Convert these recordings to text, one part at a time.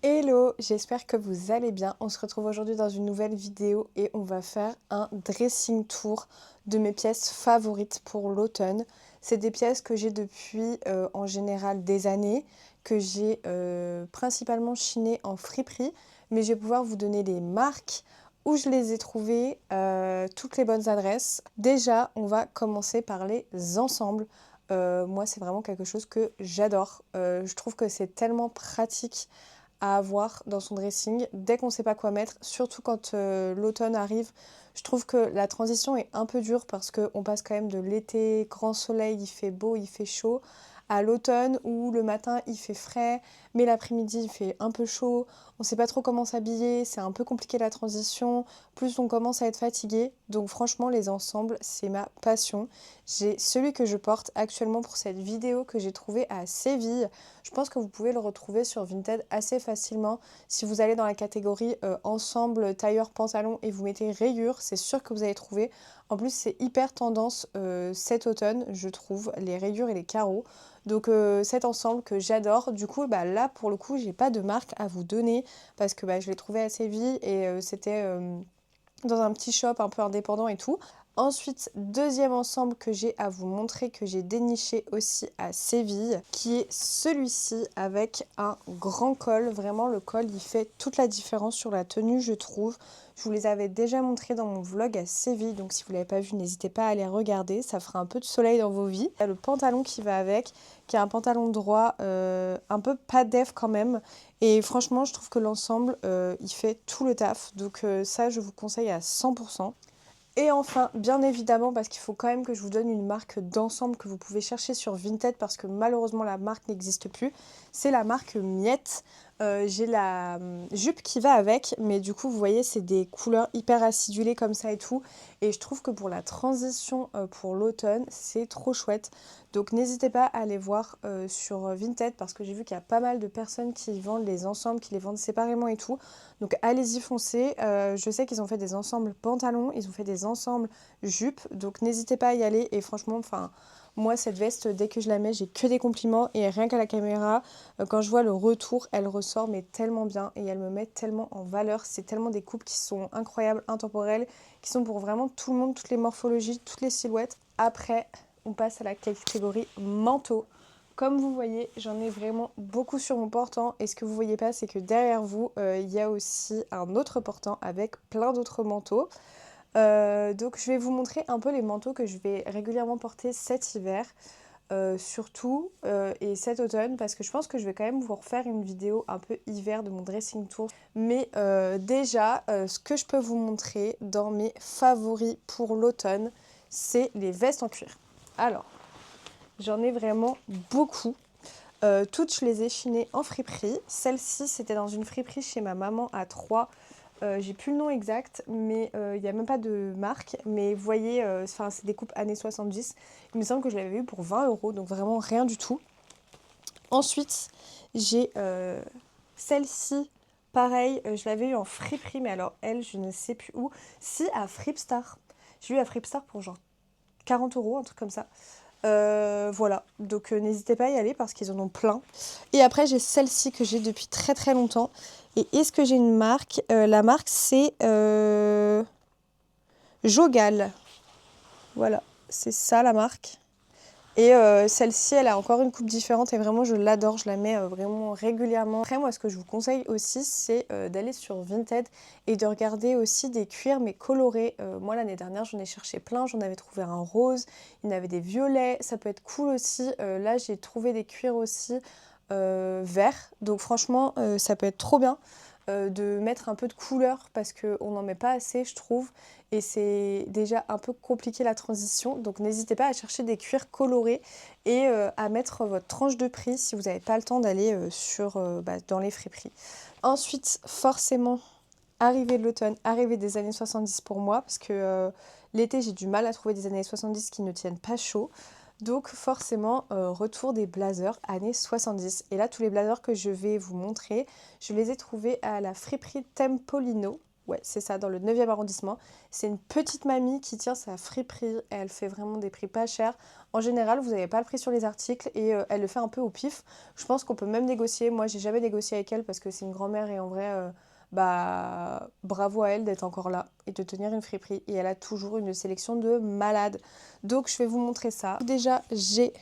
Hello, j'espère que vous allez bien. On se retrouve aujourd'hui dans une nouvelle vidéo et on va faire un dressing tour de mes pièces favorites pour l'automne. C'est des pièces que j'ai depuis en général des années, que j'ai principalement chinées en friperie, mais je vais pouvoir vous donner les marques où je les ai trouvées, toutes les bonnes adresses. Déjà, on va commencer par les ensembles. Moi, c'est vraiment quelque chose que j'adore. Je trouve que c'est tellement pratique à avoir dans son dressing dès qu'on ne sait pas quoi mettre, surtout quand l'automne arrive. Je trouve que la transition est un peu dure parce qu'on passe quand même de l'été, grand soleil, il fait beau, il fait chaud, à l'automne où le matin il fait frais, mais l'après-midi il fait un peu chaud, on ne sait pas trop comment s'habiller, c'est un peu compliqué la transition, plus on commence à être fatigué. Donc franchement les ensembles c'est ma passion. J'ai celui que je porte actuellement pour cette vidéo que j'ai trouvé à Séville. Je pense que vous pouvez le retrouver sur Vinted assez facilement. Si vous allez dans la catégorie ensemble, tailleur, pantalon et vous mettez rayures, c'est sûr que vous allez trouver. En plus, c'est hyper tendance cet automne, je trouve, les rayures et les carreaux. Donc cet ensemble que j'adore. Du coup, bah, là, pour le coup, j'ai pas de marque à vous donner parce que bah, je l'ai trouvé à Séville et c'était dans un petit shop un peu indépendant et tout. Ensuite, deuxième ensemble que j'ai à vous montrer, que j'ai déniché aussi à Séville, qui est celui-ci avec un grand col. Vraiment, le col, il fait toute la différence sur la tenue, je trouve. Je vous les avais déjà montrés dans mon vlog à Séville, donc si vous ne l'avez pas vu, n'hésitez pas à aller regarder. Ça fera un peu de soleil dans vos vies. Il y a le pantalon qui va avec, qui est un pantalon droit, un peu pas def quand même. Et franchement, je trouve que l'ensemble, il fait tout le taf. Donc ça, je vous conseille à 100%. Et enfin, bien évidemment, parce qu'il faut quand même que je vous donne une marque d'ensemble que vous pouvez chercher sur Vinted parce que malheureusement la marque n'existe plus. C'est la marque Miette. J'ai la jupe qui va avec, mais du coup, vous voyez, c'est des couleurs hyper acidulées comme ça et tout. Et je trouve que pour la transition pour l'automne, c'est trop chouette. Donc n'hésitez pas à aller voir sur Vinted parce que j'ai vu qu'il y a pas mal de personnes qui vendent les ensembles, qui les vendent séparément et tout. Donc allez-y, foncez. Je sais qu'ils ont fait des ensembles pantalons, ils ont fait des ensembles jupes, donc n'hésitez pas à y aller. Et franchement, enfin, moi cette veste, dès que je la mets, j'ai que des compliments. Et rien qu'à la caméra, quand je vois le retour, elle ressort mais tellement bien et elle me met tellement en valeur. C'est tellement des coupes qui sont incroyables, intemporelles, qui sont pour vraiment tout le monde, toutes les morphologies, toutes les silhouettes. Après, on passe à la catégorie manteau. Comme vous voyez, j'en ai vraiment beaucoup sur mon portant et ce que vous voyez pas, c'est que derrière vous, il y a aussi un autre portant avec plein d'autres manteaux. Donc je vais vous montrer un peu les manteaux que je vais régulièrement porter cet hiver, surtout, et cet automne, parce que je pense que je vais quand même vous refaire une vidéo un peu hiver de mon dressing tour. Mais déjà, ce que je peux vous montrer dans mes favoris pour l'automne, c'est les vestes en cuir. Alors, j'en ai vraiment beaucoup. Toutes, je les ai chinées en friperie. Celle-ci, c'était dans une friperie chez ma maman à Troyes. J'ai plus le nom exact, mais il n'y a même pas de marque. Mais vous voyez, c'est des coupes années 70. Il me semble que je l'avais eu pour 20 euros, donc vraiment rien du tout. Ensuite, j'ai celle-ci. Pareil, je l'avais eu en friperie, mais alors elle, je ne sais plus où. Si, à Fripstar. J'ai eu à Fripstar pour genre 40 euros, un truc comme ça. Voilà, donc n'hésitez pas à y aller parce qu'ils en ont plein. Et après, j'ai celle-ci que j'ai depuis très très longtemps. Et est-ce que j'ai une marque? La marque, c'est Jogal. Voilà, c'est ça la marque. Et celle-ci, elle a encore une coupe différente et vraiment, je l'adore. Je la mets vraiment régulièrement. Après, moi, ce que je vous conseille aussi, c'est d'aller sur Vinted et de regarder aussi des cuirs, mais colorés. Moi, l'année dernière, j'en ai cherché plein. J'en avais trouvé un rose, il y en avait des violets. Ça peut être cool aussi. Là, j'ai trouvé des cuirs aussi verts. Donc franchement, ça peut être trop bien de mettre un peu de couleur parce qu'on n'en met pas assez, je trouve. Et c'est déjà un peu compliqué la transition. Donc n'hésitez pas à chercher des cuirs colorés et à mettre votre tranche de prix si vous n'avez pas le temps d'aller dans les friperies. Ensuite, forcément, arrivée de l'automne, arrivée des années 70 pour moi, parce que l'été, j'ai du mal à trouver des années 70 qui ne tiennent pas chaud. Donc forcément, retour des blazers années 70. Et là, tous les blazers que je vais vous montrer, je les ai trouvés à la friperie Tempolino. Ouais, c'est ça, dans le 9e arrondissement. C'est une petite mamie qui tient sa friperie. Elle fait vraiment des prix pas chers. En général, vous n'avez pas le prix sur les articles et elle le fait un peu au pif. Je pense qu'on peut même négocier. Moi, j'ai jamais négocié avec elle parce que c'est une grand-mère et en vrai, bah bravo à elle d'être encore là et de tenir une friperie. Et elle a toujours une sélection de malades. Donc, je vais vous montrer ça. Déjà, j'ai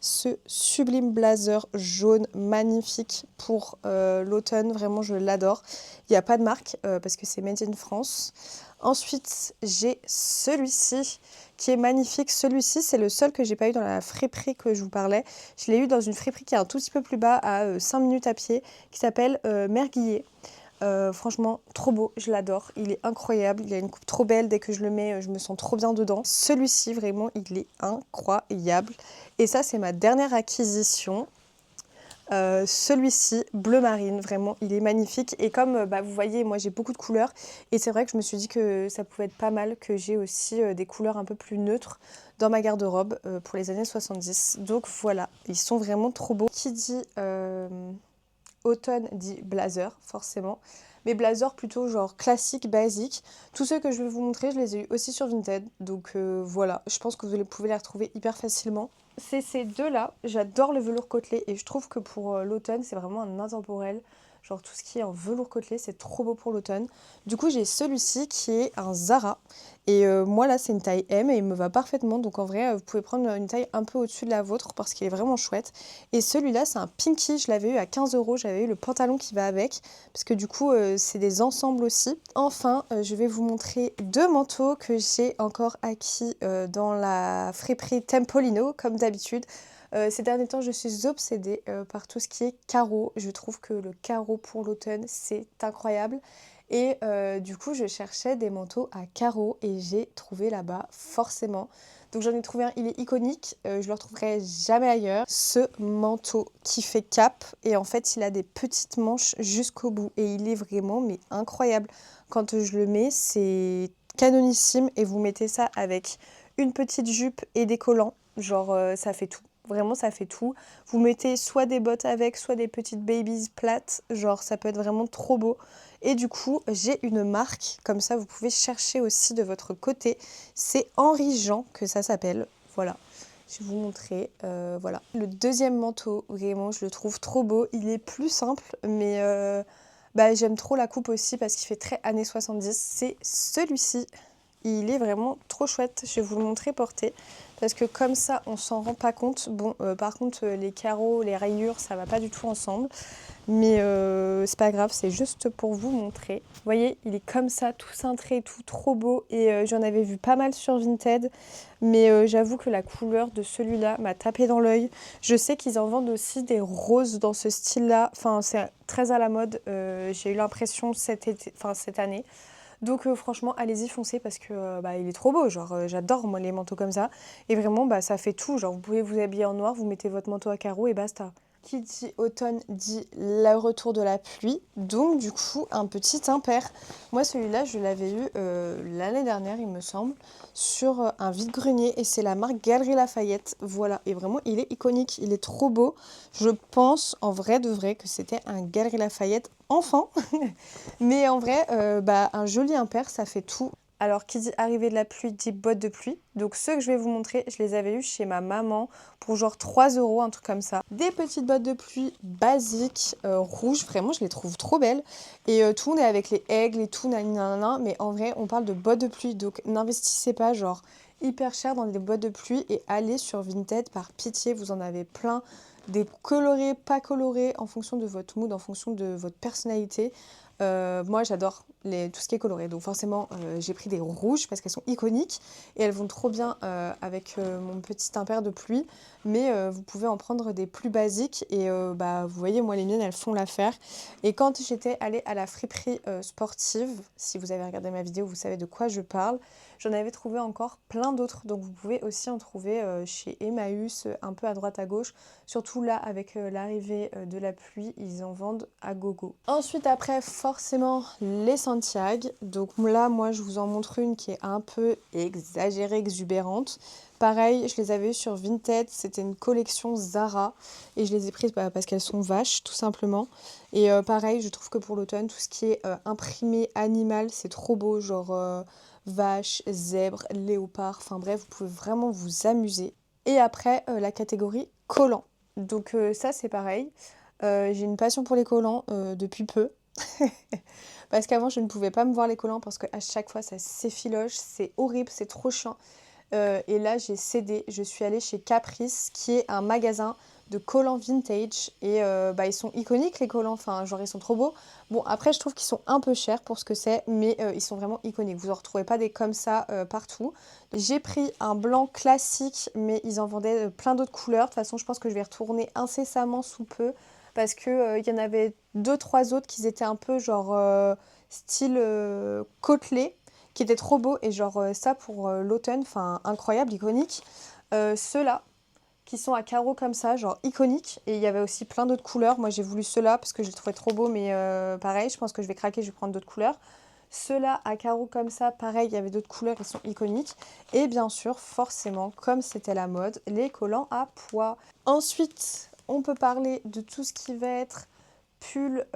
ce sublime blazer jaune magnifique pour l'automne. Vraiment, je l'adore. Il n'y a pas de marque parce que c'est made in France. Ensuite, j'ai celui-ci qui est magnifique. Celui-ci, c'est le seul que j'ai pas eu dans la friperie que je vous parlais. Je l'ai eu dans une friperie qui est un tout petit peu plus bas, à 5 minutes à pied, qui s'appelle Merguillier. Franchement, trop beau, je l'adore. Il est incroyable, il a une coupe trop belle. Dès que je le mets, je me sens trop bien dedans. Celui-ci, vraiment, il est incroyable. Et ça, c'est ma dernière acquisition. Celui-ci, bleu marine, vraiment, il est magnifique. Et comme vous voyez, moi j'ai beaucoup de couleurs. Et c'est vrai que je me suis dit que ça pouvait être pas mal que j'ai aussi des couleurs un peu plus neutres dans ma garde-robe pour les années 70. Donc voilà, ils sont vraiment trop beaux. Qui dit automne dit blazer, forcément. Mais blazer plutôt genre classique, basique. Tous ceux que je vais vous montrer, je les ai eu aussi sur Vinted. Donc voilà, je pense que vous pouvez les retrouver hyper facilement. C'est ces deux-là. J'adore le velours côtelé et je trouve que pour l'automne, c'est vraiment un intemporel. Genre tout ce qui est en velours côtelé, c'est trop beau pour l'automne. Du coup, j'ai celui-ci qui est un Zara. Et moi, là, c'est une taille M et il me va parfaitement. Donc en vrai, vous pouvez prendre une taille un peu au-dessus de la vôtre parce qu'il est vraiment chouette. Et celui-là, c'est un Pinky. Je l'avais eu à 15 €. J'avais eu le pantalon qui va avec. Parce que du coup, c'est des ensembles aussi. Enfin, je vais vous montrer deux manteaux que j'ai encore acquis dans la friperie Tempolino, comme d'habitude. Ces derniers temps, je suis obsédée par tout ce qui est carreau. Je trouve que le carreau pour l'automne, c'est incroyable. Et du coup, je cherchais des manteaux à carreaux et j'ai trouvé là-bas, forcément. Donc j'en ai trouvé un, il est iconique, je le retrouverai jamais ailleurs. Ce manteau qui fait cap et en fait, il a des petites manches jusqu'au bout et il est vraiment mais incroyable. Quand je le mets, c'est canonissime et vous mettez ça avec une petite jupe et des collants. Genre, ça fait tout. Vraiment, ça fait tout. Vous mettez soit des bottes avec, soit des petites babies plates. Genre, ça peut être vraiment trop beau. Et du coup, j'ai une marque. Comme ça, vous pouvez chercher aussi de votre côté. C'est Henri Jean que ça s'appelle. Voilà. Je vais vous montrer. Voilà. Le deuxième manteau, vraiment, je le trouve trop beau. Il est plus simple, mais j'aime trop la coupe aussi parce qu'il fait très années 70. C'est celui-ci. Il est vraiment trop chouette. Je vais vous le montrer porté. Parce que comme ça, on s'en rend pas compte. Bon, par contre, les carreaux, les rayures, ça va pas du tout ensemble. Mais c'est pas grave, c'est juste pour vous montrer. Vous voyez, il est comme ça, tout cintré, tout trop beau. Et j'en avais vu pas mal sur Vinted. Mais j'avoue que la couleur de celui-là m'a tapé dans l'œil. Je sais qu'ils en vendent aussi des roses dans ce style-là. Enfin, c'est très à la mode. J'ai eu l'impression cette année. Donc franchement, allez-y, foncez parce que il est trop beau. Genre, j'adore moi les manteaux comme ça. Et vraiment, ça fait tout. Genre, vous pouvez vous habiller en noir, vous mettez votre manteau à carreaux et basta. Qui dit automne dit le retour de la pluie. Donc du coup, un petit impair. Moi, celui-là, je l'avais eu l'année dernière, il me semble, sur un vide-grenier. Et c'est la marque Galeries Lafayette. Voilà. Et vraiment, il est iconique. Il est trop beau. Je pense, en vrai de vrai, que c'était un Galeries Lafayette enfant. Mais en vrai, un joli impair, ça fait tout. Alors, qui dit arrivée de la pluie dit bottes de pluie. Donc, ceux que je vais vous montrer, je les avais eus chez ma maman pour genre 3 €, un truc comme ça. Des petites bottes de pluie basiques, rouges. Vraiment, je les trouve trop belles. Et tout le monde est avec les aigles et tout, nanana. Mais en vrai, on parle de bottes de pluie. Donc, n'investissez pas genre hyper cher dans des bottes de pluie et allez sur Vinted, par pitié, vous en avez plein. Des colorés, pas colorés, en fonction de votre mood, en fonction de votre personnalité. Moi, j'adore tout ce qui est coloré. Donc forcément, j'ai pris des rouges parce qu'elles sont iconiques et elles vont trop bien avec mon petit impair de pluie. Mais vous pouvez en prendre des plus basiques et vous voyez, moi, les miennes, elles font l'affaire. Et quand j'étais allée à la friperie sportive, si vous avez regardé ma vidéo, vous savez de quoi je parle, j'en avais trouvé encore plein d'autres. Donc vous pouvez aussi en trouver chez Emmaüs, un peu à droite à gauche. Surtout là, avec l'arrivée de la pluie, ils en vendent à gogo. Ensuite, après, forcément les Santiago. Donc là, moi, je vous en montre une qui est un peu exagérée, exubérante. Pareil, je les avais eues sur Vinted, c'était une collection Zara et je les ai prises parce qu'elles sont vaches, tout simplement. Et pareil, je trouve que pour l'automne, tout ce qui est imprimé animal, c'est trop beau, genre vache, zèbre, léopard, enfin bref, vous pouvez vraiment vous amuser. Et après, la catégorie collants. Donc ça, c'est pareil. J'ai une passion pour les collants depuis peu. Parce qu'avant, je ne pouvais pas me voir les collants parce qu'à chaque fois, ça s'effiloche, c'est horrible, c'est trop chiant. Et là, j'ai cédé. Je suis allée chez Caprice, qui est un magasin de collants vintage. Et ils sont iconiques, les collants. Enfin, genre, ils sont trop beaux. Bon, après, je trouve qu'ils sont un peu chers pour ce que c'est, mais ils sont vraiment iconiques. Vous en retrouvez pas des comme ça partout. J'ai pris un blanc classique, mais ils en vendaient plein d'autres couleurs. De toute façon, je pense que je vais retourner incessamment sous peu. Parce que il y en avait deux, trois autres qui étaient un peu genre style côtelé, qui étaient trop beaux. Et genre ça pour l'automne, enfin incroyable, iconique. Ceux-là, qui sont à carreaux comme ça, genre iconiques. Et il y avait aussi plein d'autres couleurs. Moi j'ai voulu ceux-là parce que je les trouvais trop beaux, mais pareil, je pense que je vais craquer, je vais prendre d'autres couleurs. Ceux-là à carreaux comme ça, pareil, il y avait d'autres couleurs, ils sont iconiques. Et bien sûr, forcément, comme c'était la mode, les collants à pois. Ensuite, on peut parler de tout ce qui va être pull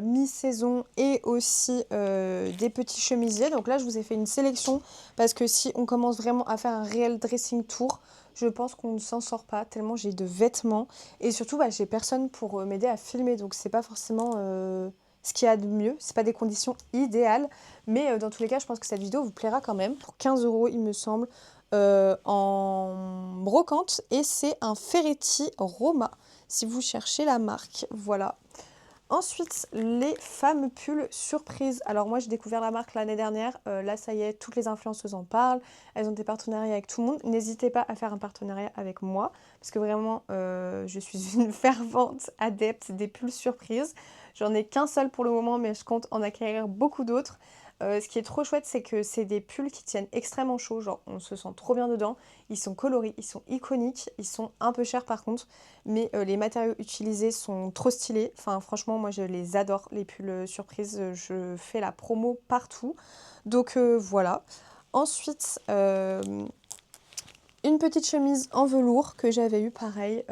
mi-saison et aussi des petits chemisiers. Donc là, je vous ai fait une sélection parce que si on commence vraiment à faire un réel dressing tour, je pense qu'on ne s'en sort pas tellement j'ai de vêtements. Et surtout, j'ai personne pour m'aider à filmer. Donc c'est pas forcément ce qu'il y a de mieux. C'est pas des conditions idéales. Mais dans tous les cas, je pense que cette vidéo vous plaira quand même. Pour 15 €, il me semble, en brocante. Et c'est un Ferretti Roma. Si vous cherchez la marque, voilà. Ensuite, les fameux pulls surprise. Alors moi, j'ai découvert la marque l'année dernière. Là, ça y est, toutes les influenceuses en parlent. Elles ont des partenariats avec tout le monde. N'hésitez pas à faire un partenariat avec moi. Parce que vraiment, je suis une fervente adepte des pulls surprises. J'en ai qu'un seul pour le moment, mais je compte en acquérir beaucoup d'autres. Ce qui est trop chouette, c'est que c'est des pulls qui tiennent extrêmement chaud. Genre, on se sent trop bien dedans. Ils sont coloris, ils sont iconiques. Ils sont un peu chers par contre. Mais les matériaux utilisés sont trop stylés. Enfin, franchement, moi, je les adore, les pulls surprises. Je fais la promo partout. Donc, voilà. Ensuite, une petite chemise en velours que j'avais eu pareil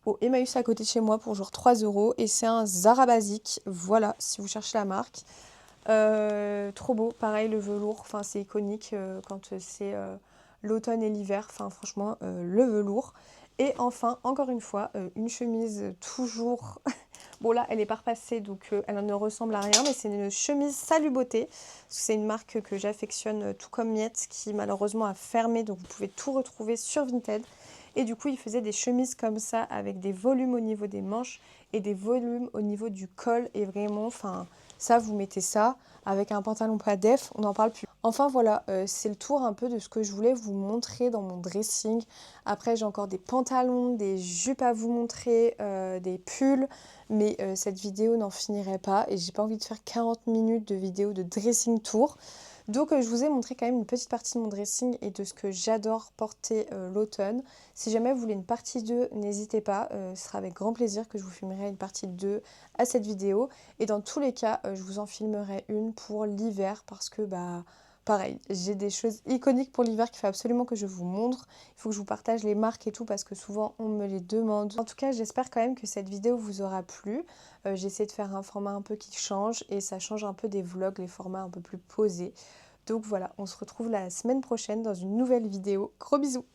au Emmaüs à côté de chez moi pour genre 3 €. Et c'est un Zara basique. Voilà, si vous cherchez la marque. Trop beau, pareil le velours, enfin c'est iconique quand c'est l'automne et l'hiver, enfin franchement le velours. Et enfin, encore une fois, une chemise toujours, bon là elle est pas repassée donc elle ne ressemble à rien, mais c'est une chemise Salut Beauté. C'est une marque que j'affectionne tout comme Miette qui malheureusement a fermé, donc vous pouvez tout retrouver sur Vinted. Et du coup, ils faisaient des chemises comme ça avec des volumes au niveau des manches et des volumes au niveau du col. Et vraiment, enfin, ça, vous mettez ça avec un pantalon pas def, on n'en parle plus. Enfin voilà, c'est le tour un peu de ce que je voulais vous montrer dans mon dressing. Après, j'ai encore des pantalons, des jupes à vous montrer, des pulls. Mais cette vidéo n'en finirait pas et j'ai pas envie de faire 40 minutes de vidéo de dressing tour. Donc je vous ai montré quand même une petite partie de mon dressing et de ce que j'adore porter l'automne. Si jamais vous voulez une partie 2, n'hésitez pas, ce sera avec grand plaisir que je vous filmerai une partie 2 à cette vidéo. Et dans tous les cas, je vous en filmerai une pour l'hiver parce que pareil, j'ai des choses iconiques pour l'hiver qu'il faut absolument que je vous montre. Il faut que je vous partage les marques et tout parce que souvent on me les demande. En tout cas, j'espère quand même que cette vidéo vous aura plu. J'ai essayé de faire un format un peu qui change et ça change un peu des vlogs, les formats un peu plus posés. Donc voilà, on se retrouve la semaine prochaine dans une nouvelle vidéo. Gros bisous!